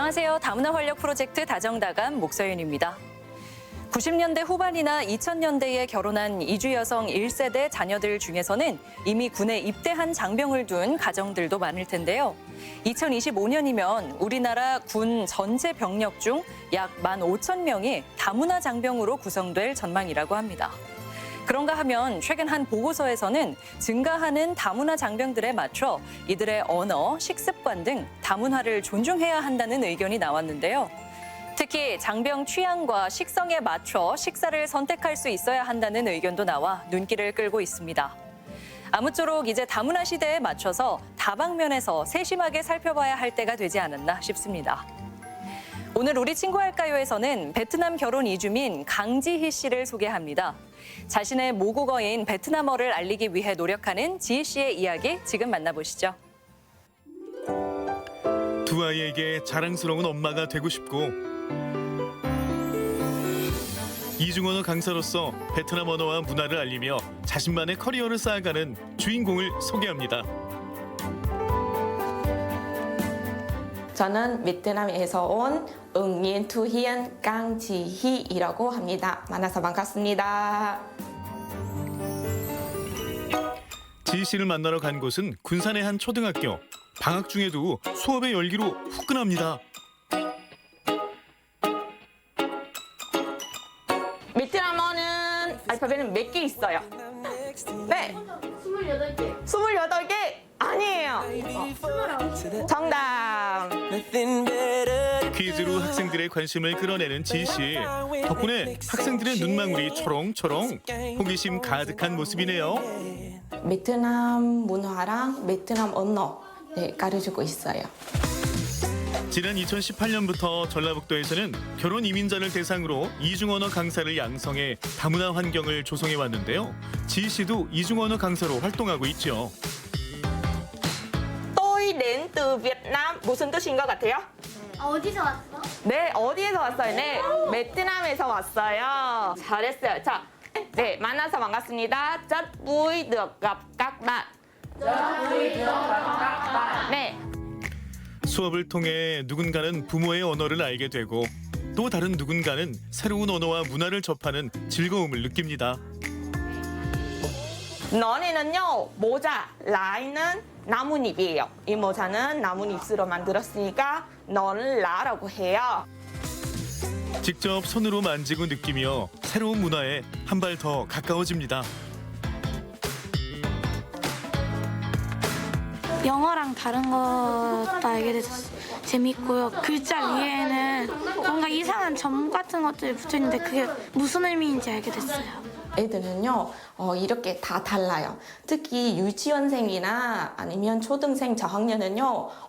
안녕하세요. 다문화 활력 프로젝트 다정다감 목서윤입니다. 90년대 후반이나 2000년대에 결혼한 이주 여성 1세대 자녀들 중에서는 이미 군에 입대한 장병을 둔 가정들도 많을 텐데요. 2025년이면 우리나라 군 전체 병력 중 약 15,000명이 다문화 장병으로 구성될 전망이라고 합니다. 그런가 하면 최근 한 보고서에서는 증가하는 다문화 장병들에 맞춰 이들의 언어, 식습관 등 다문화를 존중해야 한다는 의견이 나왔는데요. 특히 장병 취향과 식성에 맞춰 식사를 선택할 수 있어야 한다는 의견도 나와 눈길을 끌고 있습니다. 아무쪼록 이제 다문화 시대에 맞춰서 다방면에서 세심하게 살펴봐야 할 때가 되지 않았나 싶습니다. 오늘 우리 친구 할까요에서는 베트남 결혼 이주민 강지희 씨를 소개합니다. 자신의 모국어인 베트남어를 알리기 위해 노력하는 지희 씨의 이야기 지금 만나보시죠. 두 아이에게 자랑스러운 엄마가 되고 싶고 이중언어 강사로서 베트남 언어와 문화를 알리며 자신만의 커리어를 쌓아가는 주인공을 소개합니다. 저는 베트남에서 온 응인 투희엔 강지희이라고 합니다. 만나서 반갑습니다. 지희 씨를 만나러 간 곳은 군산의 한 초등학교. 방학 중에도 수업의 열기로 후끈합니다. 베트남어는 알파벳은 몇 개 있어요? 네. 28개. 28개? 아니에요. 정답. 퀴즈로 학생들의 관심을 끌어내는 지희 씨. 덕분에 학생들의 눈망울이 초롱초롱. 호기심 가득한 모습이네요. 베트남 문화랑 베트남 언어 가르치고 있어요. 지난 2018년부터 전라북도에서는 결혼 이민자를 대상으로 이중언어 강사를 양성해 다문화 환경을 조성해 왔는데요. 지희 씨도 이중언어 강사로 활동하고 있죠. Tôi đến từ Việt Nam 무슨 뜻인 것 같아요? 어디서 왔어? 네, 어디에서 왔어요? 네, 베트남에서 왔어요. 잘했어요. 자, 네, 만나서 반갑습니다. Rất vui được gặp các bạn. 네. 수업을 통해 누군가는 부모의 언어를 알게 되고 또 다른 누군가는 새로운 언어와 문화를 접하는 즐거움을 느낍니다. 너네는요, 모자, 라이는 나뭇잎이에요. 이 모자는 나뭇잎으로 만들었으니까 너는 라라고 해요. 직접 손으로 만지고 느끼며 새로운 문화에 한 발 더 가까워집니다. 영어랑 다른 것도 알게 돼서 재밌고요. 글자 위에는 뭔가 이상한 점 같은 것들이 붙어있는데 그게 무슨 의미인지 알게 됐어요. 애들은요, 이렇게 다 달라요. 특히 유치원생이나 아니면 초등생 저학년은요,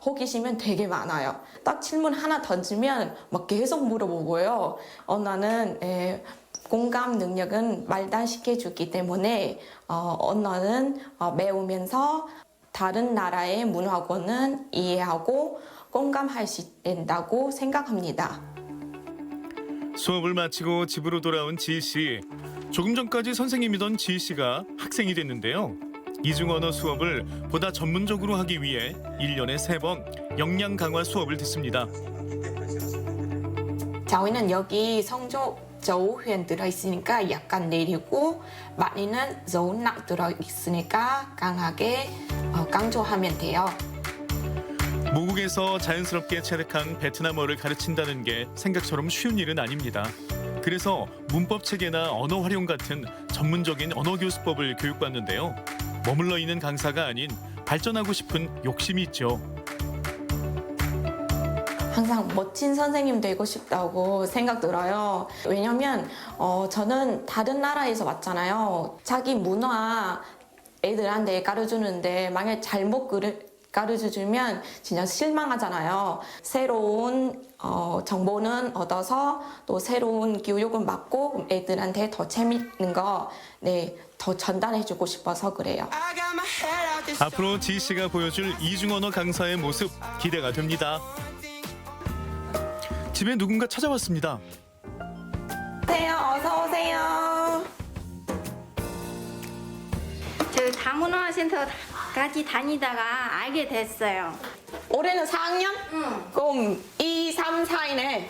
호기심은 되게 많아요. 딱 질문 하나 던지면 막 계속 물어보고요. 언어는 공감 능력은 말단시켜주기 때문에 언어는 배우면서 다른 나라의 문화권은 이해하고 공감할 수 있다고 생각합니다. 수업을 마치고 집으로 돌아온 지희 씨. 조금 전까지 선생님이던 지희 씨가 학생이 됐는데요. 이중언어 수업을 보다 전문적으로 하기 위해 1년에 3번 역량 강화 수업을 듣습니다. 저희는 여기 성조 저우현 들어있으니까 약간 내리고 많이는 저우낙 들어있으니까 강하게 강조하면 돼요. 모국에서 자연스럽게 체득한 베트남어를 가르친다는 게 생각처럼 쉬운 일은 아닙니다. 그래서 문법 체계나 언어 활용 같은 전문적인 언어 교수법을 교육받는데요. 머물러 있는 강사가 아닌 발전하고 싶은 욕심이 있죠. 항상 멋진 선생님 되고 싶다고 생각 들어요. 왜냐면 저는 다른 나라에서 왔잖아요. 자기 문화 애들한테 가르쳐주는데 만약에 잘못 가르쳐주면 진짜 실망하잖아요. 새로운 정보는 얻어서 또 새로운 교육을 받고 애들한테 더 재밌는 거 더 전달해주고 싶어서 그래요. 앞으로 지희 씨가 보여줄 이중언어 강사의 모습 기대가 됩니다. 집에 누군가 찾아왔습니다. 어서 오세요. 저 다문화 센터까지 다니다가 알게 됐어요. 올해는 4학년? 그럼 2, 3, 4이네.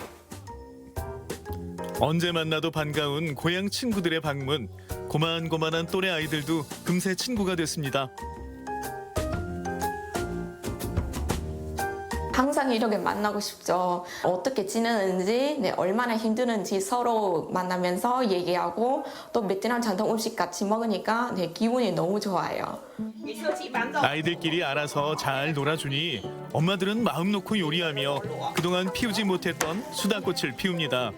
언제 만나도 반가운 고향 친구들의 방문. 고만고만한 또래 아이들도 금세 친구가 됐습니다. 항상 이렇게 만나고 싶죠. 어떻게 지내는지, 네, 얼마나 힘드는지 서로 만나면서 얘기하고 또 베트남 전통 음식 같이 먹으니까 네, 기분이 너무 좋아요. 아이들끼리 알아서 잘 놀아주니 엄마들은 마음 놓고 요리하며 그동안 피우지 못했던 수다꽃을 피웁니다.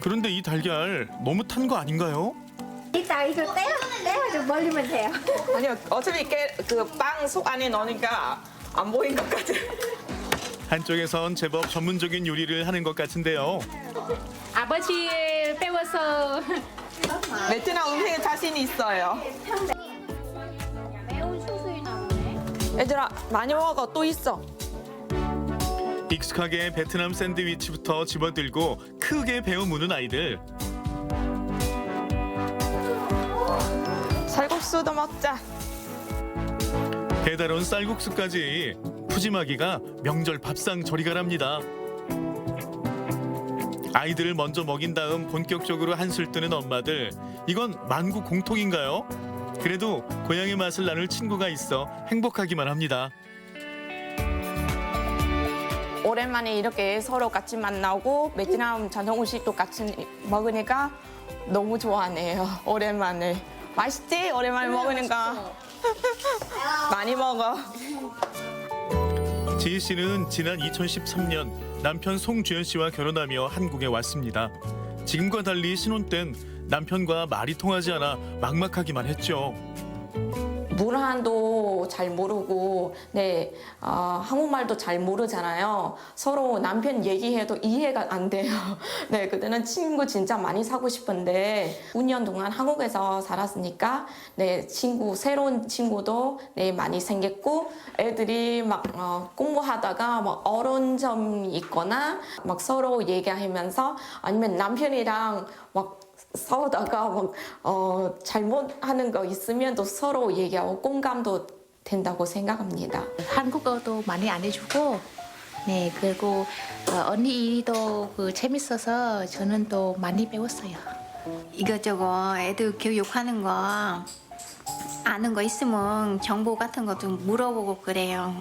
그런데 이 달걀 너무 탄 거 아닌가요? 이따 이거 떼어 좀 멀리면 돼요. 아니요, 어차피 그빵 속 안에 넣으니까 안 보인 것 같아요. 한쪽에선 제법 전문적인 요리를 하는 것 같은데요. 아버지 배워서 베트남 음식에 자신 있어요. 매운 수수이 나오네. 얘들아, 많이 먹어. 또 있어. 익숙하게 베트남 샌드위치부터 집어들고 크게 베어 무는 아이들. 살국수도 먹자. 배달 온 쌀국수까지 푸짐하기가 명절 밥상 저리가랍니다. 아이들을 먼저 먹인 다음 본격적으로 한술 뜨는 엄마들. 이건 만국 공통인가요? 그래도 고향의 맛을 나눌 친구가 있어 행복하기만 합니다. 오랜만에 이렇게 서로 같이 만나고 베트남 전통 음식도 같이 먹으니까 너무 좋아하네요. 오랜만에. 맛있지? 오랜만에 먹으니까. 많이 먹어. 지희 씨는 지난 2013년 남편 송주현 씨와 결혼하며 한국에 왔습니다. 지금과 달리 신혼 땐 남편과 말이 통하지 않아 막막하기만 했죠. 문화도 잘 모르고, 네, 한국말도 잘 모르잖아요. 서로 남편 얘기해도 이해가 안 돼요. 네, 그때는 친구 진짜 많이 사고 싶은데 9년 동안 한국에서 살았으니까, 네, 새로운 친구도 네, 많이 생겼고, 애들이 막 공부하다가 막 어려운 점이 있거나 막 서로 얘기하면서 아니면 남편이랑 막 싸우다가 막 잘못하는 거 있으면 또 서로 얘기하고 공감도 된다고 생각합니다. 한국어도 많이 안 해주고, 네, 그리고 언니 일도 재밌어서 저는 또 많이 배웠어요. 이것저것 애들 교육하는 거 아는 거 있으면 정보 같은 거 좀 물어보고 그래요.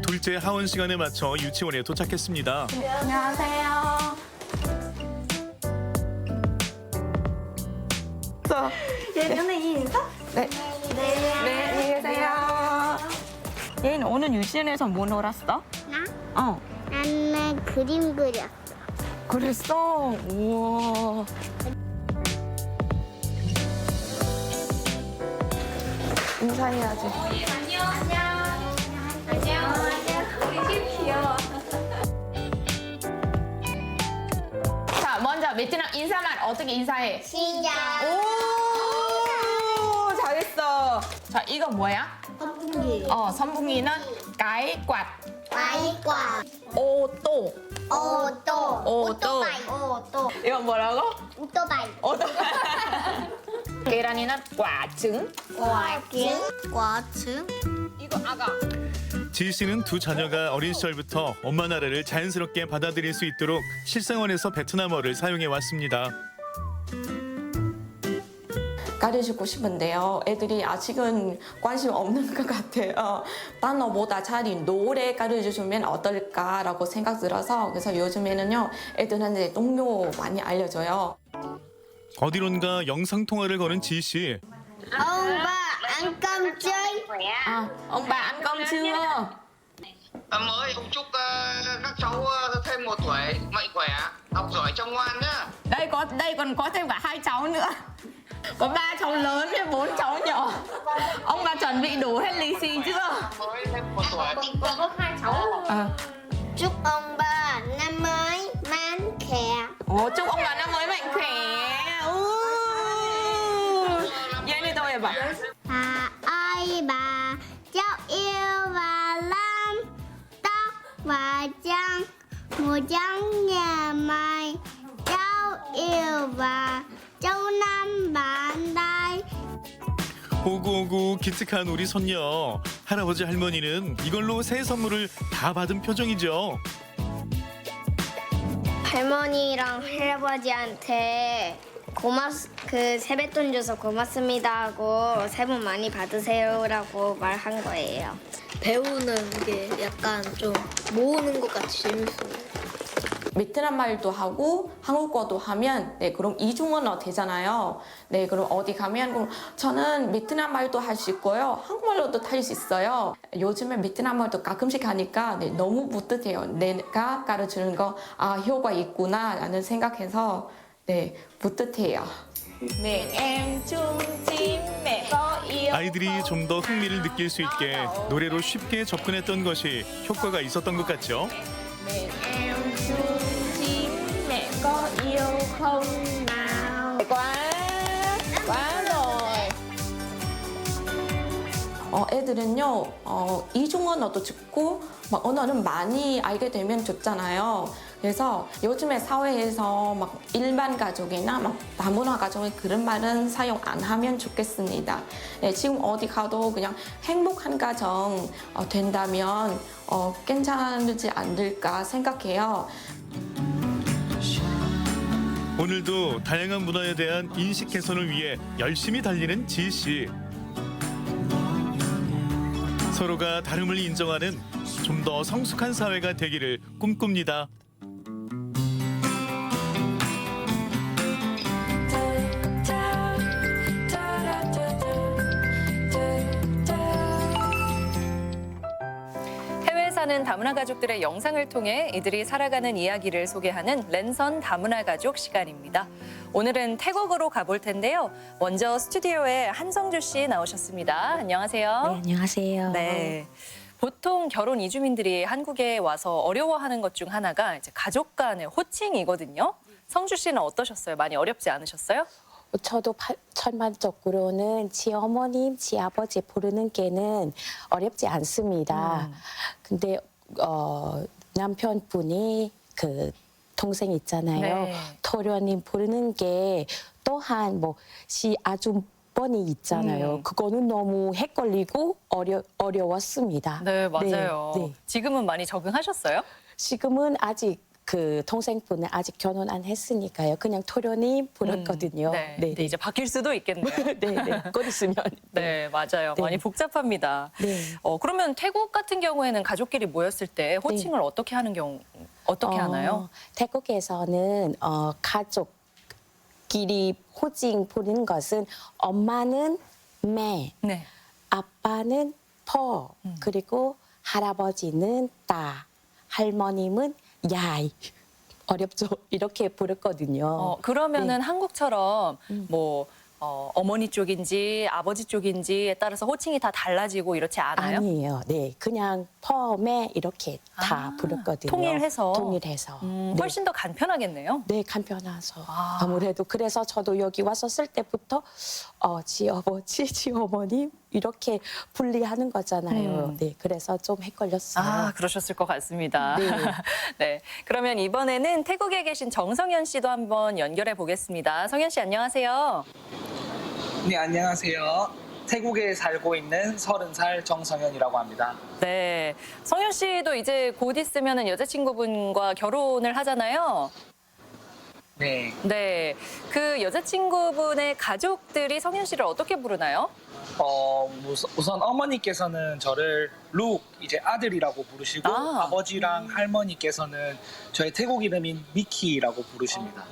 둘째 하원 시간에 맞춰 유치원에 도착했습니다. 안녕하세요. 얘는 인사? 네. 네, 안녕히 계세요. 얘는 오늘 유치원에서 뭐 놀았어? 나? 나는 그림 그렸어. 그랬어? 우와. 인사해야지. 자, 먼저 베트남 인사말 어떻게 인사해? 시작. 오, 잘했어. 자, 이거 뭐야? 선풍기. 선풍기는 cái quạt, 와이과. ô tô. 오또. 오또. 오토바이. 오또. 이건 뭐라고? 오토바이. 계란이는 과증. 과증. 과증. 이거 아가. 지희 씨는 두 자녀가 어린 시절부터 엄마 나라를 자연스럽게 받아들일 수 있도록 실생활에서 베트남어를 사용해 왔습니다. 가르치고 싶은데요. 애들이 아직은 관심 없는 것 같아요. 단어보다 차라리 노래 가르쳐주면 어떨까라고 생각 들어서 그래서 요즘에는요 애들한테 동요 많이 알려줘요. 어디론가 영상 통화를 거는 지희 씨. 엄마 ăn cơm chơi. ông bà ăn cơm chưa? Mới ông chúc các cháu thêm 1 tuổi mạnh khỏe, học giỏi chăm ngoan nhá. Đây còn có thêm cả 2 cháu nữa. Có 3 cháu lớn với 4 cháu nhỏ. Ông bà chuẩn bị đủ hết lì xì chưa? Mới thêm 1 tuổi. còn có 2 cháu. Chúc ông bà năm mới mạnh khỏe. Chúc ông bà năm mới mạnh khỏe. Vậy đi tôi bà. ơi bà cháu yêu và lắm tóc và chân mùa trắng nhà mai cháu yêu và cháu năm 오구오구 기특한 우리 손녀. 할아버지 할머니는 이걸로 새해 선물을 다 받은 표정이죠. 할머니랑 할아버지한테 세뱃돈 줘서 고맙습니다 하고 새해 복 많이 받으세요라고 말한 거예요. 배우는 게 약간 좀 모으는 것 같이 재밌어요. 베트남 말도 하고 한국어도 하면 네 그럼 이중언어 되잖아요. 네 그럼 어디 가면 그럼 저는 베트남 말도 할 수 있고요, 한국말로도 할 수 있어요. 요즘에 베트남 말도 가끔씩 하니까 네, 너무 뿌듯해요. 내가 가르치는 거 효과 있구나라는 생각해서 네 뿌듯해요. 네, em chung chim mẹ có yêu. 아이들이 좀 더 흥미를 느낄 수 있게 노래로 쉽게 접근했던 것이 효과가 있었던 것 같죠. Mẹ em chung chim mẹ có yêu không nào? quá rồi. 애들은요 이중언어도 듣고 막 언어는 많이 알게 되면 좋잖아요. 그래서 요즘에 사회에서 막 일반 가족이나 막 다문화 가족의 그런 말은 사용 안 하면 좋겠습니다. 네, 지금 어디 가도 그냥 행복한 가정 된다면 괜찮지 않을까 생각해요. 오늘도 다양한 문화에 대한 인식 개선을 위해 열심히 달리는 지희 씨. 서로가 다름을 인정하는 좀 더 성숙한 사회가 되기를 꿈꿉니다. 해외에 사는 다문화 가족들의 영상을 통해 이들이 살아가는 이야기를 소개하는 랜선 다문화 가족 시간입니다. 오늘은 태국으로 가볼 텐데요. 먼저 스튜디오에 한성주 씨 나오셨습니다. 안녕하세요. 네, 안녕하세요. 네. 보통 결혼 이주민들이 한국에 와서 어려워하는 것 중 하나가 이제 가족 간의 호칭이거든요. 성주 씨는 어떠셨어요? 많이 어렵지 않으셨어요? 저도 전반적으로는 지어머님, 지아버지 부르는 게는 어렵지 않습니다. 근데 남편분이 그 동생 있잖아요. 네. 토련님 부르는 게 또한 뭐 시아주머니 있잖아요. 그거는 너무 헷갈리고 어려웠습니다. 네, 맞아요. 네. 지금은 많이 적응하셨어요? 지금은 아직 그 동생분은 아직 결혼 안 했으니까요. 그냥 토련님 부르거든요. 네. 네, 근데 이제 바뀔 수도 있겠네요. 네. 곧 있으면. 네, 맞아요. 네. 많이 복잡합니다. 네. 그러면 태국 같은 경우에는 가족끼리 모였을 때 호칭을 어떻게 하나요? 태국에서는 가족끼리 호칭 부르는 것은 엄마는 매, 네. 아빠는 퍼, 그리고 할아버지는 따, 할머님은 야이. 어렵죠? 이렇게 부르거든요. 그러면은 한국처럼 뭐 어머니 쪽인지 아버지 쪽인지에 따라서 호칭이 다 달라지고 이렇지 않아요? 아니에요. 네, 그냥 펌에 이렇게 다 부르거든요. 통일해서? 통일해서. 네. 훨씬 더 간편하겠네요. 네, 간편해서. 아무래도 그래서 저도 여기 왔었을 때부터 지아버지, 지어머님 이렇게 분리하는 거잖아요. 네, 그래서 좀 헷갈렸어요. 그러셨을 것 같습니다. 네. 네, 그러면 이번에는 태국에 계신 정성현 씨도 한번 연결해 보겠습니다. 성현 씨 안녕하세요. 네, 안녕하세요. 태국에 살고 있는 30살 정성현이라고 합니다. 네, 성현 씨도 이제 곧 있으면 여자친구분과 결혼을 하잖아요. 네, 네, 그 여자친구분의 가족들이 성현 씨를 어떻게 부르나요? 우선 어머니께서는 저를 룩, 이제 아들이라고 부르시고 아버지랑 할머니께서는 저의 태국 이름인 미키라고 부르십니다.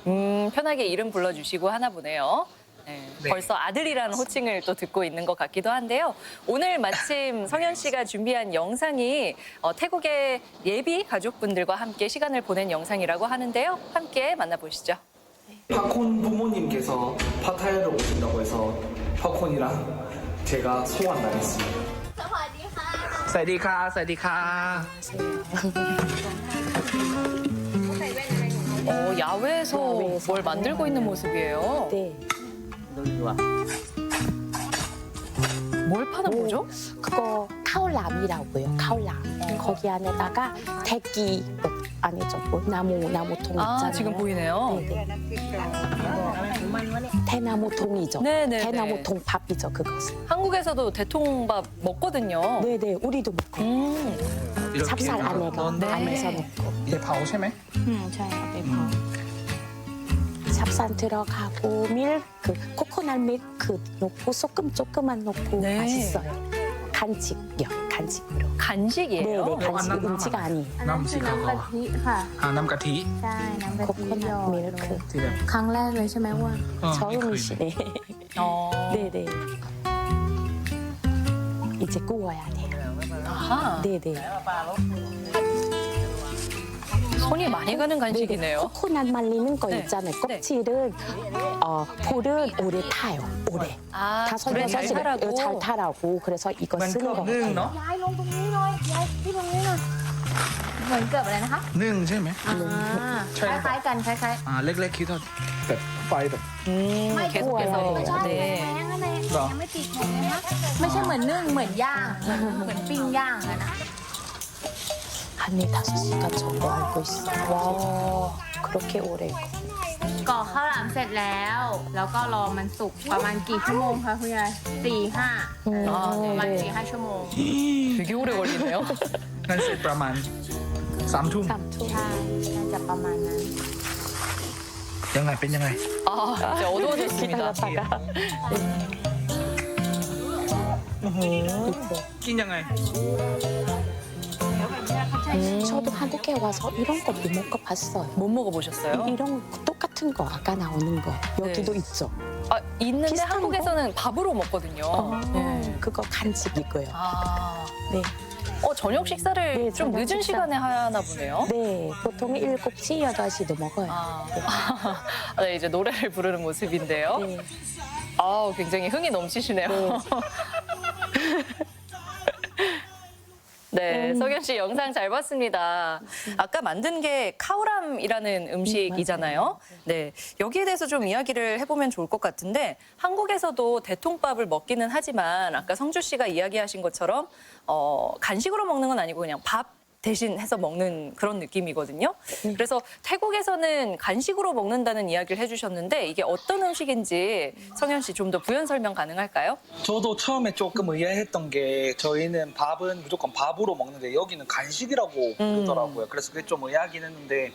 편하게 이름 불러주시고 하나 보네요. 네, 네. 벌써 아들이라는 호칭을 또 듣고 있는 것 같기도 한데요. 오늘 마침 성현 씨가 준비한 영상이 태국의 예비 가족분들과 함께 시간을 보낸 영상이라고 하는데요. 함께 만나보시죠. 파콘 부모님께서 파타야를 오신다고 해서 파콘이랑 제가 소환당했습니다. 사이디카, 사이디카. 야외에서 뭘 만들고 있는 모습이에요. 네. 뭘 파는 거죠? 그거 카올람이라고요. 카올람. 거기 안에다가 대기 아니죠. 뭐 나무통 있잖아요. 지금 보이네요. 네네. 대나무통이죠. 네네네. 대나무통 밥이죠, 그것은. 한국에서도 대통밥 먹거든요. 네네, 우리도 먹고. 찹쌀 안에 네. 안에서 넣고. 이게 파오 ใช่ไหม? ใช่ค่ะเป็นพอ 찹쌀 들어가고 밀크, 코코넛 밀크 넣고 소금 조금만 넣고 네. 맛있어요. 간식이요, 간식으로. 간식이에요. 네네, 간식 음식 아니에요. น้ำสีขาว น้ำกะทิค่ะ น้ำกะทิ ใช่น้ำกะทิหยอ 코코넛 ด 밀크. ที่แบบ ครั้งแรกเลยใช่ไหมว่า 처음이시네. 어. 네네. 이제 구워야 돼요. 아하. 네네. 손이 많이 가는 간식이네요. 코코넛 말리는 거 네. 있잖아요. 네. 껍질은 불은 오래 타요. 오래. 아, 다섯 불에 잘 여섯시간 타라고. 잘 타라고. 그래서 이거 มัน 쓰는 ก็ 거 นึ่ง 같아요. เนาะ ย้ายลงตรงนี้หน่อยย้ายที่ตรงนี้หน่อยเหมือนเกิดอะไรนะคะ นึ่งใช่ไหม คล้ายๆกันคล้าย เล็กๆคิดว่าแบบไฟแบบ 계속해서. 구워야 돼요. ๆ 네. ยังไม่ติดแข็งเลยนะไม่ใช่เหมือนนึ่งเหมือนย่างเหมือนปิ้งย่างอะนะ 한 5시간 정도 알고 있어요. 와. 그렇게 오래 있고. ก่อข้าวหลามเสร็จแล้ว แล้วก็รอมันสุกประมาณกี่ชั่วโมงคะคุณยาย4-5ประมาณ 네. 4-5 ชั่วโมง 되게 오래 걸리네요. นั่นเสร็จประมาณ3 ทุ่ม 3초. ใช่น่าจะประมาณนั้น ยังไงเป็นยังไง 아, 이제 어두워졌습니다. 기다렸다가. กินยังไง 저도 한국에 와서 이런 거 못 먹어봤어요. 못 먹어보셨어요? 이런 거 똑같은 거 아까 나오는 거 여기도 네. 있죠. 아, 있는데 비슷한 한국에서는 밥으로 먹거든요. 네. 그거 간식이고요. 아. 네. 저녁 식사를 네, 좀 저녁 늦은 식사. 시간에 하나 보네요. 네, 보통 7시, 8시도 먹어요. 아. 네, 이제 노래를 부르는 모습인데요. 네. 아우, 굉장히 흥이 넘치시네요. 네, 석연 씨 영상 잘 봤습니다. 아까 만든 게 카오람이라는 음식이잖아요. 네, 여기에 대해서 좀 이야기를 해보면 좋을 것 같은데 한국에서도 대통밥을 먹기는 하지만 아까 성주 씨가 이야기하신 것처럼 간식으로 먹는 건 아니고 그냥 밥 대신 해서 먹는 그런 느낌이거든요. 그래서 태국에서는 간식으로 먹는다는 이야기를 해주셨는데 이게 어떤 음식인지 성현 씨 좀 더 부연 설명 가능할까요? 저도 처음에 조금 의아했던 게 저희는 밥은 무조건 밥으로 먹는데 여기는 간식이라고 부르더라고요. 그래서 그게 좀 의아하긴 했는데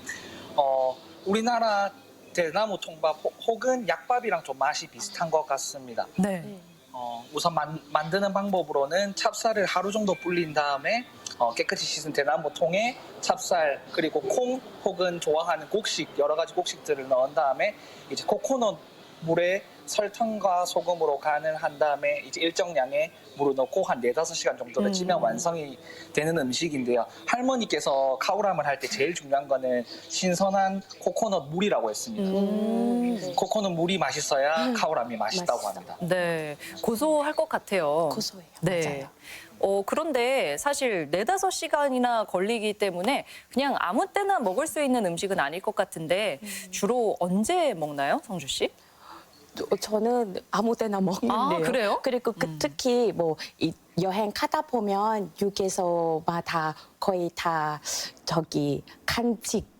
우리나라 대나무 통밥 혹은 약밥이랑 좀 맛이 비슷한 것 같습니다. 네. 우선 만드는 방법으로는 찹쌀을 하루 정도 불린 다음에 깨끗이 씻은 대나무 통에 찹쌀 그리고 콩 혹은 좋아하는 곡식 여러 가지 곡식들을 넣은 다음에 이제 코코넛 물에 설탕과 소금으로 간을 한 다음에 이제 일정량의 물을 넣고 한 4-5시간 정도를 찌면 완성이 되는 음식인데요. 할머니께서 카오람을 할 때 제일 중요한 거는 신선한 코코넛 물이라고 했습니다. 코코넛 물이 맛있어야 카오람이 맛있다고 맛있어. 합니다. 네, 고소할 것 같아요. 고소해요. 네. 맞아요. 그런데 사실 4-5시간이나 걸리기 때문에 그냥 아무 때나 먹을 수 있는 음식은 아닐 것 같은데 주로 언제 먹나요, 성주 씨? 저는 아무 때나 먹는데요. 아, 그래요? 그리고 특히 뭐 여행 가다 보면 휴게소마다 거의 다 저기 간식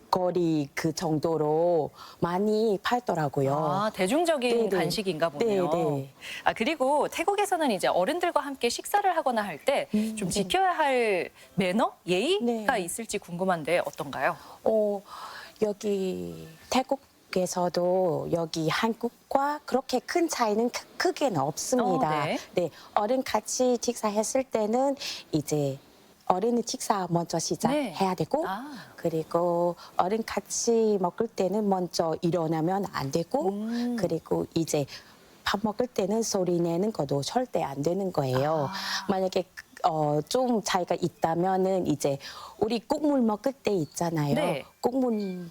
거리 그 정도로 많이 팔더라고요. 아, 대중적인 네네. 간식인가 보네요. 네네. 아, 그리고 태국에서는 이제 어른들과 함께 식사를 하거나 할 때 좀 지켜야 할 매너, 예의가 네. 있을지 궁금한데 어떤가요? 여기 태국에서도 여기 한국과 그렇게 큰 차이는 크게는 없습니다. 네. 네, 어른 같이 식사했을 때는 이제 어른은 식사 먼저 시작해야 되고 아. 그리고 어른 같이 먹을 때는 먼저 일어나면 안 되고 그리고 이제 밥 먹을 때는 소리 내는 것도 절대 안 되는 거예요. 만약에 좀 차이가 있다면은 이제 우리 국물 먹을 때 있잖아요. 네. 국물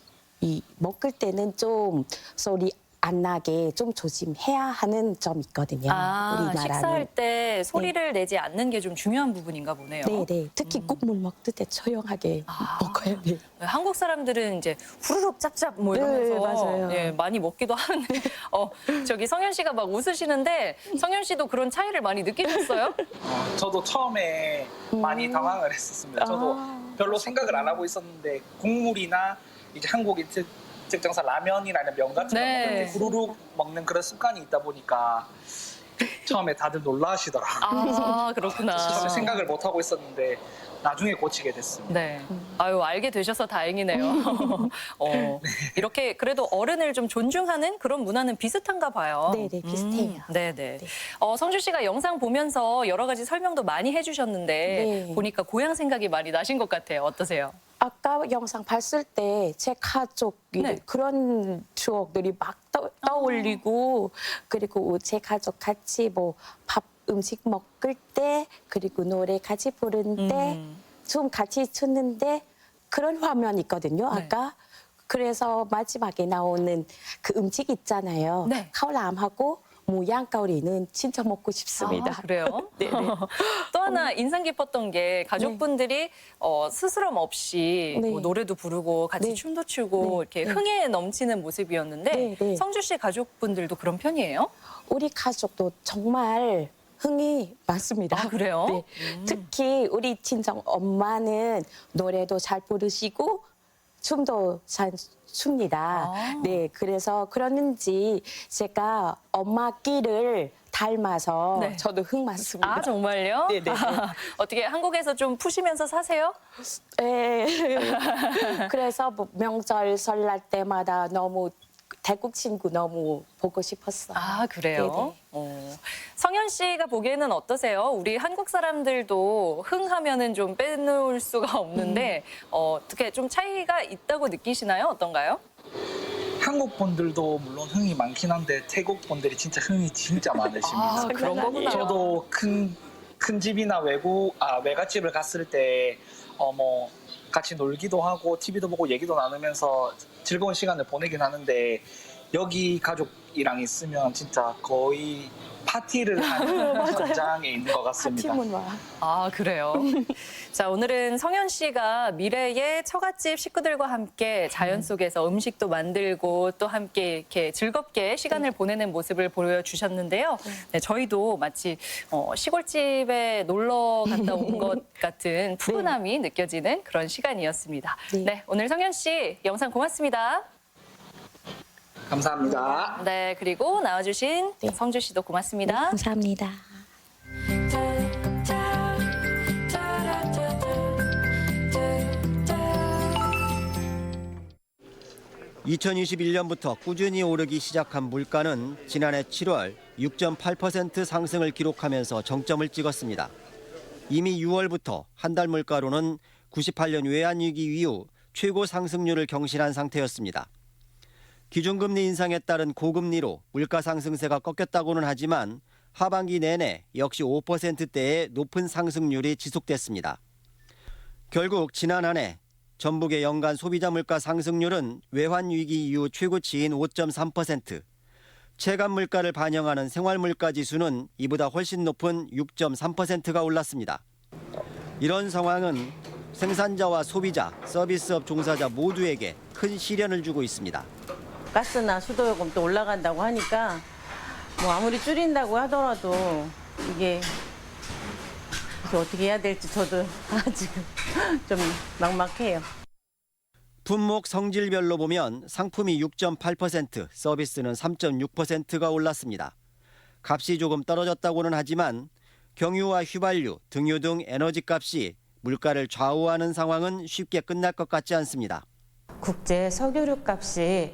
먹을 때는 좀 소리 안 나게 좀 조심해야 하는 점 있거든요. 우리나라는. 식사할 때 소리를 내지 않는 게 좀 중요한 부분인가 보네요. 네네. 특히 국물 먹을 때 조용하게 먹어야 돼요. 한국 사람들은 이제 후루룩 짭짭 뭐 네, 이러면서 맞아요. 예, 많이 먹기도 하는데 저기 성현 씨가 막 웃으시는데 성현 씨도 그런 차이를 많이 느끼셨어요? 저도 처음에 많이 당황을 했었습니다. 저도 별로 생각을 안 하고 있었는데 국물이나 이제 한국인 특정사 라면이라는 면 같은 거 네. 먹을 때 후루룩 먹는 그런 습관이 있다 보니까 처음에 다들 놀라시더라고요. 아, 그렇구나. 처음에 생각을 못 하고 있었는데 나중에 고치게 됐습니다. 네. 아유, 알게 되셔서 다행이네요. 이렇게 그래도 어른을 좀 존중하는 그런 문화는 비슷한가 봐요. 네, 비슷해요. 네네. 네. 성주 씨가 영상 보면서 여러 가지 설명도 많이 해주셨는데 네. 보니까 고향 생각이 많이 나신 것 같아요. 어떠세요? 아까 영상 봤을 때 제 가족이 네. 그런 추억들이 막 떠올리고 그리고 제 가족 같이 뭐 밥 음식 먹을 때 그리고 노래 같이 부를 때 춤 같이 추는데 그런 화면이 있거든요. 네. 아까 그래서 마지막에 나오는 그 음식 있잖아요. 네. 카오람하고 무양가오리는 진짜 먹고 싶습니다. 아, 그래요? 네네. 또 하나 인상 깊었던 게 가족분들이 스스럼 없이 네. 뭐 노래도 부르고 같이 네. 춤도 추고 네. 이렇게 네. 흥에 넘치는 모습이었는데 네, 네. 성주 씨 가족분들도 그런 편이에요? 우리 가족도 정말 흥이 많습니다. 아, 그래요? 네. 특히 우리 친정 엄마는 노래도 잘 부르시고 춤도 잘 춥니다. 아. 네, 그래서 그러는지 제가 엄마 끼를 닮아서 네. 저도 흥 많습니다. 아, 정말요? 네네. 어떻게 한국에서 좀 푸시면서 사세요? 네. 그래서 뭐 명절 설날 때마다 너무 태국 친구 너무 보고 싶었어요. 아, 그래요? 성현 씨가 보기에는 어떠세요? 우리 한국 사람들도 흥하면은 좀 빼놓을 수가 없는데 어떻게 좀 차이가 있다고 느끼시나요? 어떤가요? 한국 분들도 물론 흥이 많긴 한데 태국 분들이 진짜 흥이 진짜 많으십니다. 아, 그런 거구나. 저도 큰 집이나 외갓집을 갔을 때 뭐 같이 놀기도 하고 TV도 보고 얘기도 나누면서 즐거운 시간을 보내긴 하는데 여기 가족이랑 있으면 진짜 거의 파티를 하는 현장에 있는 것 같습니다. 아침은 아, 그래요? 자, 오늘은 성현 씨가 미래의 처갓집 식구들과 함께 자연 속에서 음식도 만들고 또 함께 이렇게 즐겁게 시간을 보내는 모습을 보여주셨는데요. 네, 저희도 마치 시골집에 놀러 갔다 온 것 같은 푸근함이 느껴지는 그런 시간이었습니다. 네. 네, 오늘 성현 씨 영상 고맙습니다. 감사합니다. 네, 그리고 나와주신 네. 성주 씨도 고맙습니다. 감사합니다. 2021년부터 꾸준히 오르기 시작한 물가는 지난해 7월 6.8% 상승을 기록하면서 정점을 찍었습니다. 이미 6월부터 한 달 물가로는 98년 외환위기 이후 최고 상승률을 경신한 상태였습니다. 기준금리 인상에 따른 고금리로 물가 상승세가 꺾였다고는 하지만 하반기 내내 역시 5%대의 높은 상승률이 지속됐습니다. 결국 지난 한 해 전북의 연간 소비자 물가 상승률은 외환위기 이후 최고치인 5.3%, 체감 물가를 반영하는 생활물가 지수는 이보다 훨씬 높은 6.3%가 올랐습니다. 이런 상황은 생산자와 소비자, 서비스업 종사자 모두에게 큰 시련을 주고 있습니다. 가스나 수도요금도 올라간다고 하니까 뭐 아무리 줄인다고 하더라도 이게 어떻게 해야 될지 저도 지금 좀 막막해요. 품목 성질별로 보면 상품이 6.8%, 서비스는 3.6%가 올랐습니다. 값이 조금 떨어졌다고는 하지만 경유와 휘발유, 등유 등 에너지 값이 물가를 좌우하는 상황은 쉽게 끝날 것 같지 않습니다. 국제 석유류 값이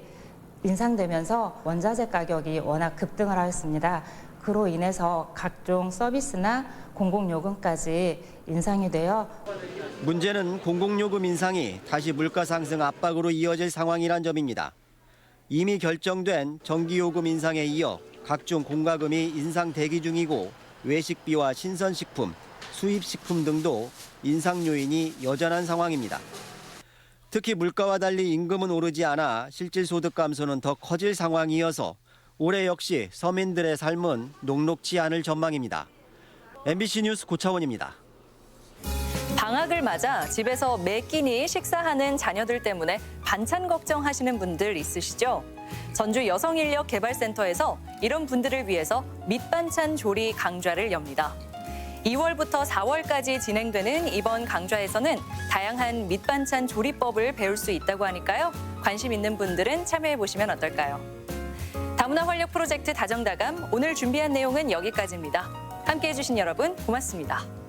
인상되면서 원자재 가격이 워낙 급등을 하였습니다. 그로 인해서 각종 서비스나 공공요금까지 인상이 되어 문제는 공공요금 인상이 다시 물가 상승 압박으로 이어질 상황이란 점입니다. 이미 결정된 전기요금 인상에 이어 각종 공과금이 인상 대기 중이고 외식비와 신선식품, 수입식품 등도 인상 요인이 여전한 상황입니다. 특히 물가와 달리 임금은 오르지 않아 실질소득 감소는 더 커질 상황이어서 올해 역시 서민들의 삶은 녹록지 않을 전망입니다. MBC 뉴스 고차원입니다. 방학을 맞아 집에서 매 끼니 식사하는 자녀들 때문에 반찬 걱정하시는 분들 있으시죠? 전주 여성인력개발센터에서 이런 분들을 위해서 밑반찬 조리 강좌를 엽니다. 2월부터 4월까지 진행되는 이번 강좌에서는 다양한 밑반찬 조리법을 배울 수 있다고 하니까요. 관심 있는 분들은 참여해 보시면 어떨까요? 다문화 활력 프로젝트 다정다감 오늘 준비한 내용은 여기까지입니다. 함께해 주신 여러분 고맙습니다.